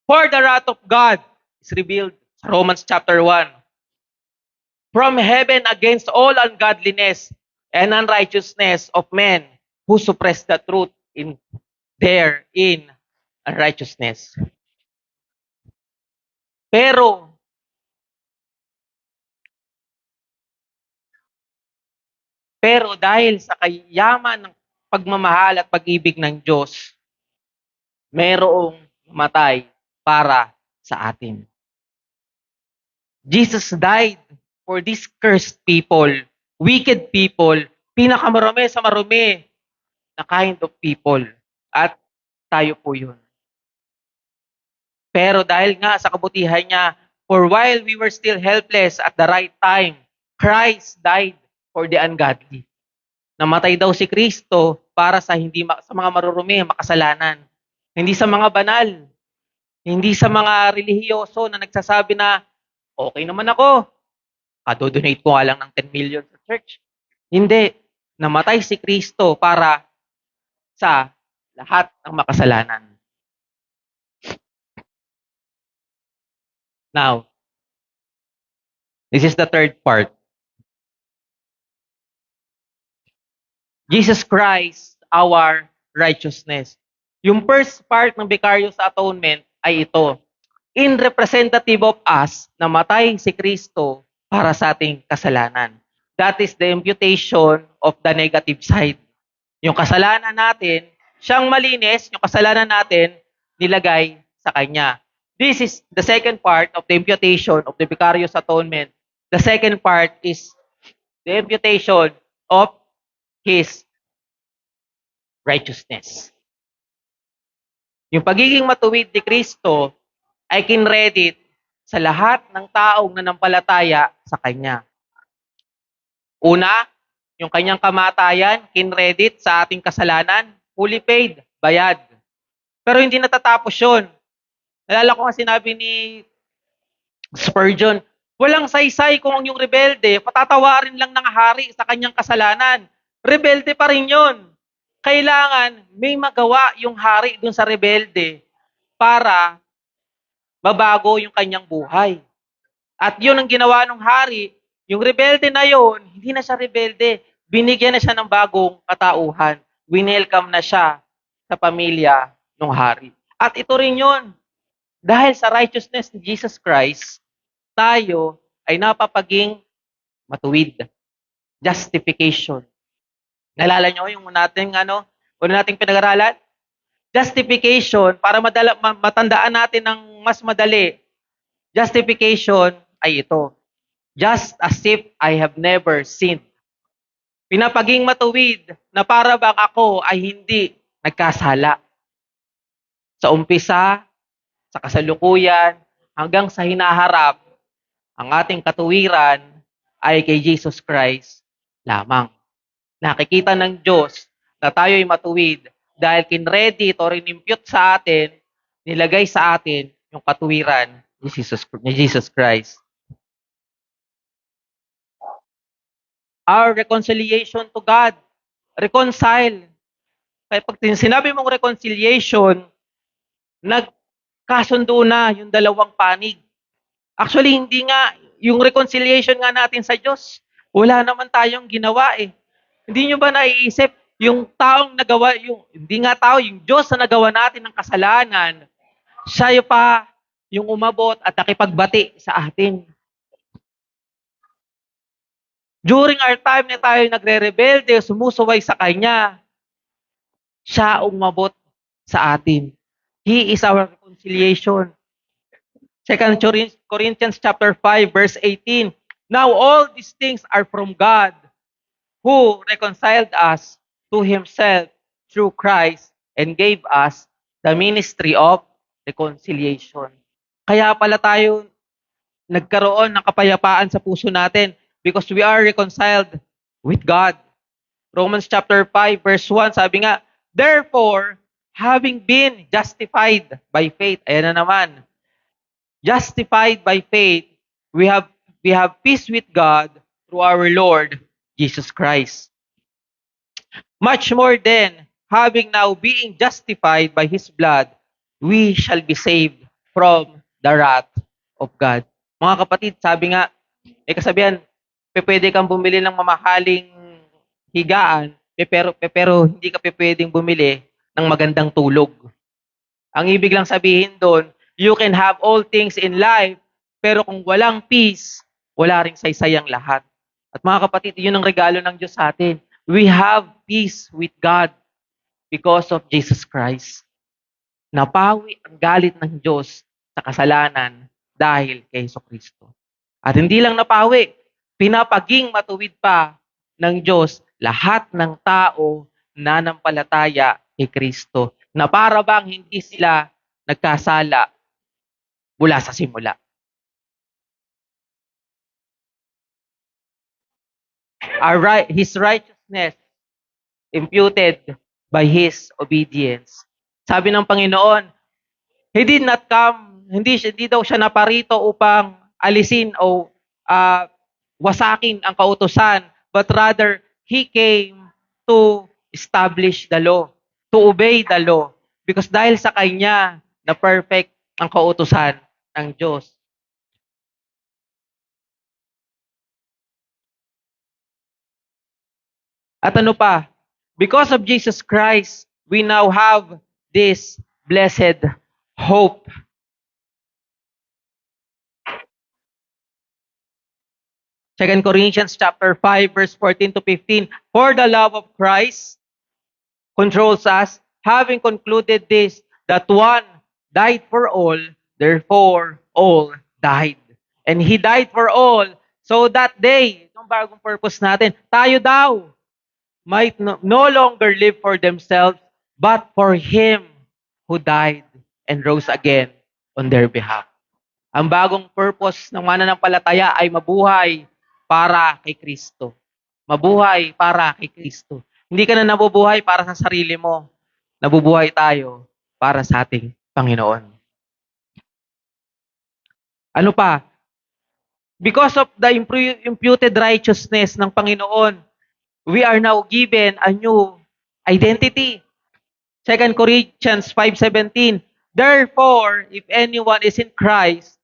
For the wrath of God is revealed sa Romans chapter 1. From heaven against all ungodliness and unrighteousness of men who suppress the truth in unrighteousness. Pero dahil sa kayaman ng pagmamahal at pag-ibig ng Diyos, mayroong matay para sa atin. Jesus died for these cursed people, wicked people, pinakamarumi sa marumi na kind of people. At tayo po yun. Pero dahil nga sa kabutihan niya, for while we were still helpless at the right time, Christ died for the ungodly. Namatay daw si Kristo para sa sa mga marurumi, makasalanan. Hindi sa mga banal. Hindi sa mga relihiyoso na nagsasabi na, okay naman ako. Kadodonate ko nga lang ng 10 million sa church. Hindi. Namatay si Kristo para sa lahat ng makasalanan. Now, this is the third part. Jesus Christ, our righteousness. Yung first part ng Vicarious Atonement ay ito. In representative of us, namatay si Kristo para sa ating kasalanan. That is the imputation of the negative side. Yung kasalanan natin, siyang malinis, yung kasalanan natin, nilagay sa Kanya. This is the second part of the imputation of the Vicarious Atonement. The second part is the imputation of His righteousness. Yung pagiging matuwid ni Kristo ay kinredit sa lahat ng taong nanampalataya sa Kanya. Una, yung Kanyang kamatayan, kinredit sa ating kasalanan, fully paid, bayad. Pero hindi natatapos yun. Nalala ko nga sinabi ni Spurgeon, walang saysay kung ang yung rebelde, patatawarin lang ng hari sa kanyang kasalanan. Rebelde pa rin yun. Kailangan may magawa yung hari dun sa rebelde para mabago yung kanyang buhay. At yun ang ginawa ng hari, yung rebelde na yun, hindi na siya rebelde. Binigyan na siya ng bagong katauhan. Winelcome na siya sa pamilya ng hari. At ito rin yun, dahil sa righteousness ni Jesus Christ, tayo ay napapaging matuwid. Justification. Nalala nyo yung una nating pinag-aralan? Justification, para matandaan natin ng mas madali, justification ay ito. Just as if I have never sinned. Pinapaging matuwid na para bang ako ay hindi nagkasala. Sa umpisa, sa kasalukuyan, hanggang sa hinaharap, ang ating katuwiran ay kay Jesus Christ lamang. Nakikita ng Diyos na tayo ay matuwid dahil kinready o rin-impute sa atin, nilagay sa atin yung katuwiran ni Jesus Christ. Our reconciliation to God. Reconcile. Kaya pag sinabi mong reconciliation, nagkasundo na yung dalawang panig. Actually, hindi nga, yung reconciliation nga natin sa Diyos, wala naman tayong ginawa eh. Hindi nyo ba naiisip, yung taong nagawa, hindi nga tao, yung Diyos na nagawa natin ng kasalanan, siya pa yung umabot at nakipagbati sa atin. During our time na tayo nagre-rebelde, sumusuway sa Kanya, siya umabot sa atin. He is our reconciliation. 2 Corinthians chapter 5, verse 18. Now all these things are from God, who reconciled us to Himself through Christ and gave us the ministry of reconciliation. Kaya pala tayo nagkaroon ng kapayapaan sa puso natin because we are reconciled with God. Romans chapter 5, verse 1, sabi nga, therefore, having been justified by faith, ayan na naman, justified by faith, we have peace with God through our Lord Jesus Christ. Much more then, having now being justified by His blood, we shall be saved from the wrath of God. Mga kapatid, sabi nga, may kasabihan, pwede kang bumili ng mamahaling higaan, pero hindi ka pwedeng bumili ng magandang tulog. Ang ibig lang sabihin doon, you can have all things in life, pero kung walang peace, wala ring saysayang lahat. At mga kapatid, yun ang regalo ng Diyos sa atin. We have peace with God because of Jesus Christ. Napawi ang galit ng Diyos sa kasalanan dahil kay Jesucristo. At hindi lang napawi, pinapaging matuwid pa ng Diyos lahat ng tao na nanampalataya kay Kristo, na para bang hindi sila nagkasala mula sa simula. His righteousness imputed by His obedience. Sabi ng Panginoon, He did not come, hindi daw siya naparito upang alisin o wasakin ang kautusan, but rather, He came to establish the law, to obey the law. Because dahil sa Kanya, na perfect ang kautusan ng Diyos. At ano pa? Because of Jesus Christ, we now have this blessed hope. Second Corinthians chapter 5, verse 14 to 15. For the love of Christ controls us, having concluded this, that one died for all, therefore all died. And He died for all, so that they, itong bagong purpose natin, tayo daw, might no longer live for themselves, but for Him who died and rose again on their behalf. Ang bagong purpose ng mananampalataya ay mabuhay para kay Kristo. Mabuhay para kay Kristo. Hindi ka na nabubuhay para sa sarili mo. Nabubuhay tayo para sa ating Panginoon. Ano pa? Because of the imputed righteousness ng Panginoon, we are now given a new identity. 2 Corinthians 5:17. Therefore, if anyone is in Christ,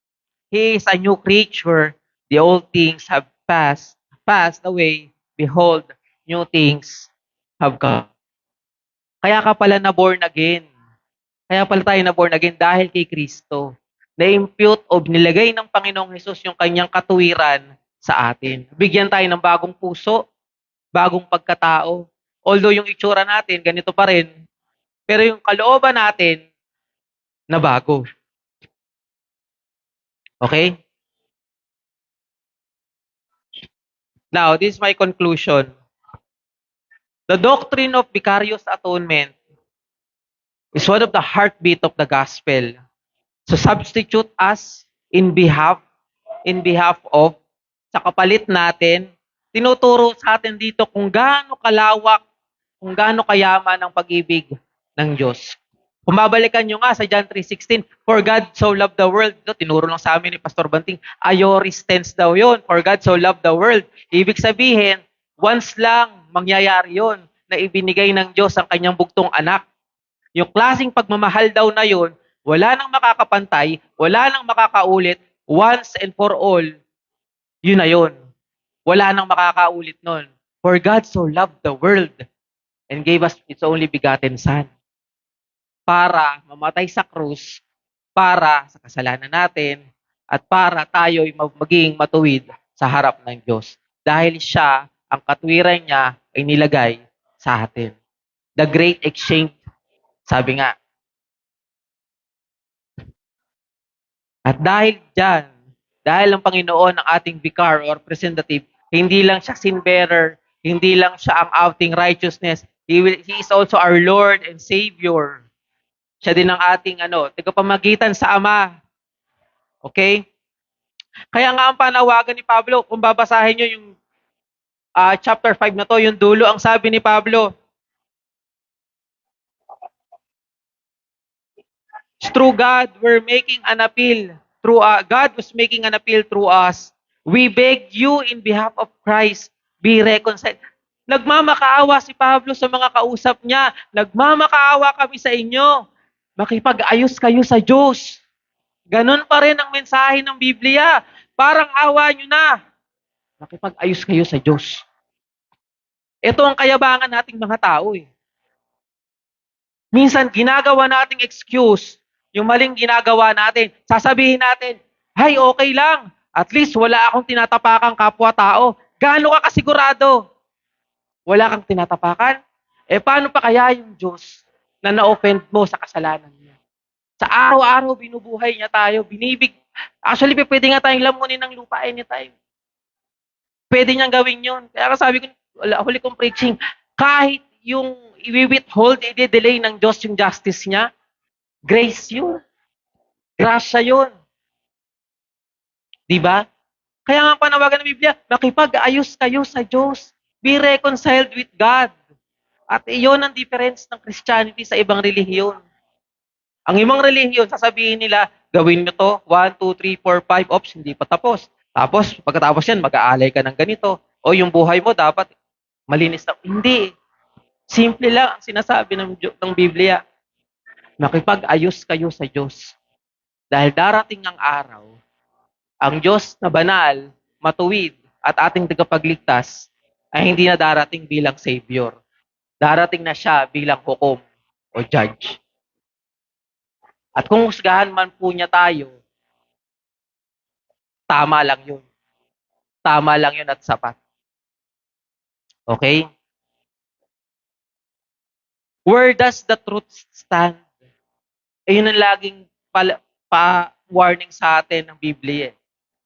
he is a new creature. The old things have passed away. Behold, new things have come. Kaya ka pala na born again. Kaya pala tayo na born again dahil kay Kristo. Na-impute o nilagay ng Panginoong Hesus yung kanyang katuwiran sa atin. Bigyan tayo ng bagong puso, bagong pagkatao. Although yung itsura natin, ganito pa rin. Pero yung kalooban natin, na bago. Okay? Now, this is my conclusion. The doctrine of vicarious atonement is one of the heartbeat of the gospel. To substitute us in behalf of, sa kapalit natin, tinuturo sa atin dito kung gaano kalawak, kung gaano kayaman ang pag-ibig ng Diyos. Kung babalikan nyo nga sa John 3:16, for God so loved the world, tinuro lang sa amin ni Pastor Banting, aorist tense daw yun, for God so loved the world. Ibig sabihin, once lang mangyayari yun, na ibinigay ng Diyos ang kanyang bugtong anak. Yung klaseng pagmamahal daw na yun, wala nang makakapantay, wala nang makakaulit, once and for all, yun na yun. Wala nang makakaulit nun. For God so loved the world and gave us its only begotten Son. Para mamatay sa krus, para sa kasalanan natin, at para tayo'y maging matuwid sa harap ng Diyos. Dahil siya, ang katwiran niya ay nilagay sa atin. The great exchange, sabi nga. At dahil dyan, dahil ang Panginoon ang ating vicar or representative, hindi lang siya sin bearer, hindi lang siya ang outing righteousness, He is also our Lord and Savior. Siya din ang ating tagapamagitan sa Ama. Okay? Kaya nga ang panawagan ni Pablo, kung babasahin nyo yung chapter 5 na to, yung dulo, ang sabi ni Pablo, through God, we're making an appeal. God was making an appeal through us. We beg you in behalf of Christ, be reconciled. Nagmamakaawa si Pablo sa mga kausap niya. Nagmamakaawa kami sa inyo. Makipag-ayos kayo sa Diyos. Ganon pa rin ang mensahe ng Biblia. Parang awa nyo na. Makipag-ayos kayo sa Diyos. Ito ang kayabangan nating mga tao eh. Minsan, ginagawa nating excuse yung maling ginagawa natin. Sasabihin natin, hay, okay lang. At least wala akong tinatapakang kapwa-tao. Gaano ka kasigurado? Wala kang tinatapakan? Paano pa kaya yung Diyos na na-offend mo sa kasalanan niya? Sa araw-araw, binubuhay niya tayo. Actually, pwede nga tayong lamunin ng lupa anytime. Pwede niyang gawin yun. Kaya sabi ko, huli kong preaching, kahit yung i-withhold, i-delay ng Diyos yung justice niya, grace yun. Grasya yun. Diba? Kaya nga panawagan ng Biblia, makipag-ayos kayo sa Diyos. Be reconciled with God. At iyon ang difference ng Christianity sa ibang relihiyon. Ang ibang relihiyon, sasabihin nila, gawin nyo to, 1, 2, 3, 4, 5, ops, hindi pa tapos. Tapos, pagkatapos yan, mag-aalay ka ng ganito. O yung buhay mo, dapat malinis na. Hindi. Simple lang ang sinasabi ng Biblia. Makipag-ayos kayo sa Diyos. Dahil darating ang araw, ang Diyos na banal, matuwid, at ating tagapagligtas ay hindi na darating bilang Savior. Darating na siya bilang hukom o judge. At kung husgahan man po niya tayo, tama lang yun. Tama lang yun at sapat. Okay? Where does the truth stand? Ayun ang laging pa-warning sa atin ng Biblia.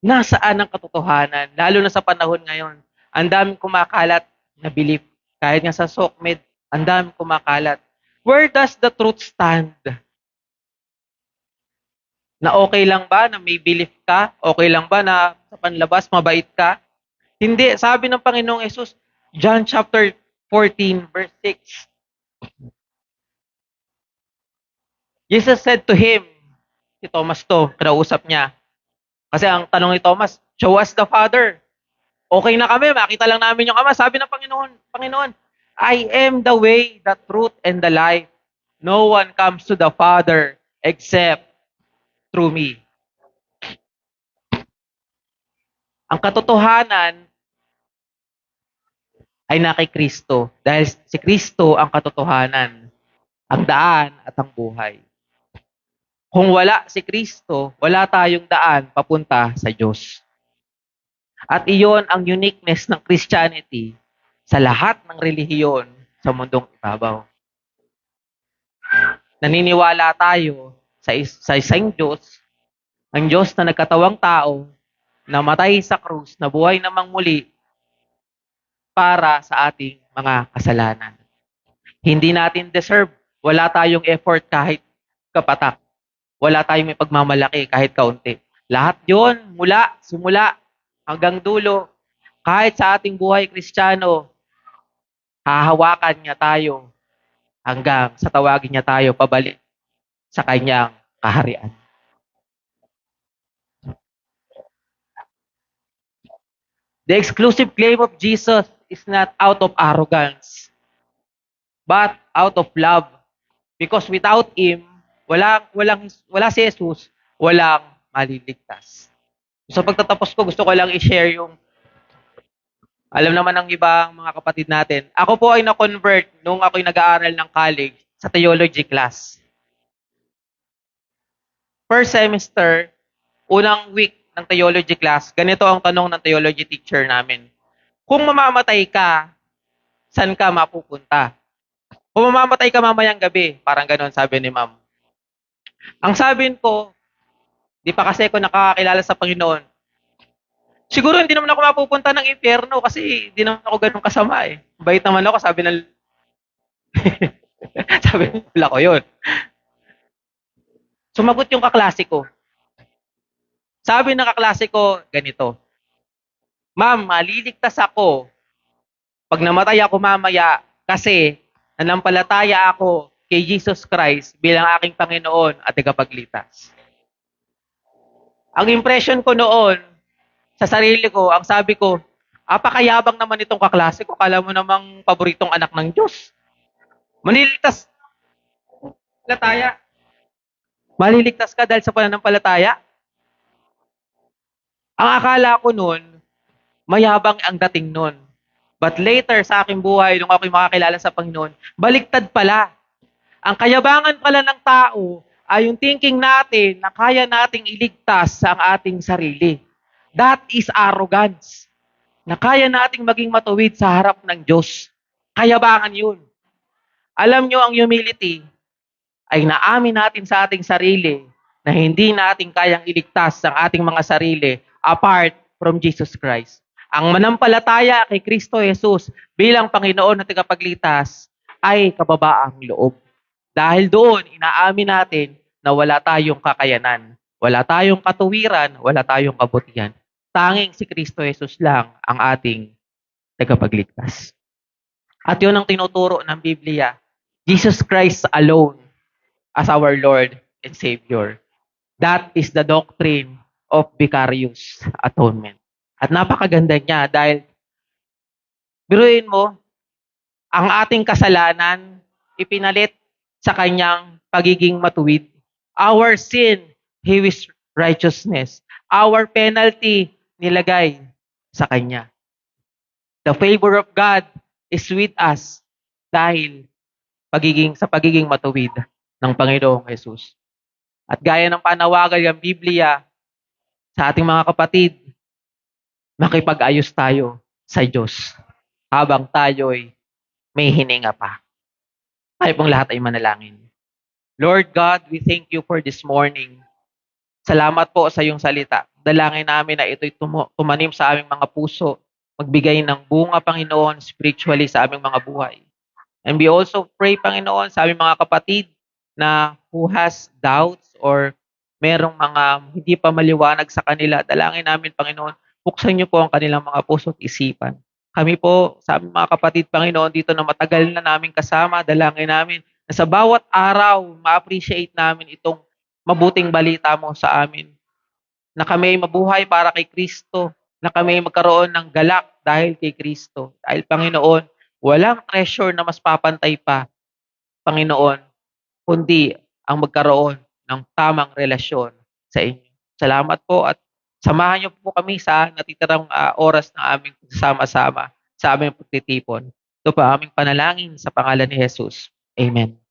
Nasaan ang katotohanan? Lalo na sa panahon ngayon. Ang daming kumakalat na belief. Kahit nga sa SOCMED, ang daming kumakalat. Where does the truth stand? Na okay lang ba na may belief ka? Okay lang ba na sa panlabas mabait ka? Hindi. Sabi ng Panginoong Yesus, John chapter 14, verse 6, Jesus said to him, si Thomas to, kinausap niya. Kasi ang tanong ni Thomas, show us the Father. Okay na kami, makita lang namin yung Ama. Sabi ng Panginoon, I am the way, the truth, and the life. No one comes to the Father except through me. Ang katotohanan ay na kay Kristo. Dahil si Kristo ang katotohanan, ang daan at ang buhay. Kung wala si Kristo, wala tayong daan papunta sa Diyos. At iyon ang uniqueness ng Christianity sa lahat ng relihiyon sa mundong ibabaw. Naniniwala tayo sa isang Diyos, ang Diyos na nagkatawang tao, namatay sa krus, nabuhay namang muli para sa ating mga kasalanan. Hindi natin deserve. Wala tayong effort kahit kapatak. Wala tayong may pagmamalaki kahit kaunti. Lahat yon simula hanggang dulo, kahit sa ating buhay Kristiyano, hahawakan niya tayo hanggang sa tawagin niya tayo pabalik sa kanyang kaharian. The exclusive claim of Jesus is not out of arrogance, but out of love. Because without Him, wala si Jesus, walang maliligtas. Sa pagtatapos ko, gusto ko lang i-share yung, alam naman ng ibang mga kapatid natin, ako po ay na-convert nung ako'y nag-aaral ng college sa theology class. First semester, unang week ng theology class, ganito ang tanong ng theology teacher namin. Kung mamamatay ka, saan ka mapupunta? Kung mamamatay ka mamayang gabi, parang ganoon sabi ni ma'am. Ang sabi ko, di pa kasi ako nakakakilala sa Panginoon. Siguro hindi naman ako mapupunta ng impyerno kasi hindi naman ako ganun kasama eh. Bait naman ako, sabi ng sabi nila ko yun. Sumagot yung kaklase ko. Sabi ng kaklase ko, ganito, Ma'am, maliligtas ako pag namatay ako mamaya kasi nanampalataya ako kay Jesus Christ bilang aking Panginoon at tagapagligtas. Ang impression ko noon sa sarili ko, ang sabi ko, apakayabang naman itong kaklase ko. Kala mo namang paboritong anak ng Diyos. Maliligtas palataya. Maliligtas ka dahil sa pananampalataya. Ang akala ko noon, mayabang ang dating noon. But later sa aking buhay, nung ako'y makakilala sa Panginoon, baliktad pala. Ang kayabangan pala ng tao ay yung thinking natin na kaya nating iligtas ang ating sarili. That is arrogance. Na kaya nating maging matuwid sa harap ng Diyos. Kayabangan yun. Alam nyo, ang humility ay naamin natin sa ating sarili na hindi natin kayang iligtas ang ating mga sarili apart from Jesus Christ. Ang manampalataya kay Kristo Jesus bilang Panginoon at tagapagligtas ay kababaang loob. Dahil doon, inaamin natin na wala tayong kakayanan, wala tayong katuwiran, wala tayong kabutihan. Tanging si Kristo Jesus lang ang ating tagapagligtas. At yun ang tinuturo ng Biblia. Jesus Christ alone as our Lord and Savior. That is the doctrine of vicarious atonement. At napakaganda niya dahil biruin mo, ang ating kasalanan ipinalit sa kanyang pagiging matuwid. Our sin, His righteousness. Our penalty, nilagay sa kanya. The favor of God is with us dahil sa pagiging matuwid ng Panginoong Jesus. At gaya ng panawagan ng Biblia sa ating mga kapatid, makipag-ayos tayo sa Diyos habang tayo'y may hininga pa. Tayo pong lahat ay manalangin. Lord God, we thank you for this morning. Salamat po sa iyong salita. Dalangin namin na ito'y tumanim sa aming mga puso, magbigay ng bunga, Panginoon, spiritually sa aming mga buhay. And we also pray, Panginoon, sa aming mga kapatid na who has doubts or merong mga hindi pa maliwanag sa kanila, dalangin namin, Panginoon, buksan niyo po ang kanilang mga puso at isipan. Kami po, sa aming mga kapatid, Panginoon, dito na matagal na namin kasama, dalangin namin na sa bawat araw, ma-appreciate namin itong mabuting balita mo sa amin. Na kami ay mabuhay para kay Kristo, na kami ay magkaroon ng galak dahil kay Kristo. Dahil, Panginoon, walang treasure na mas papantay pa, Panginoon, kundi ang magkaroon ng tamang relasyon sa inyo. Salamat po at samahan niyo po kami sa natitirang oras ng aming sama-sama sa aming pagtitipon. Ito pa aming panalangin sa pangalan ni Jesus. Amen.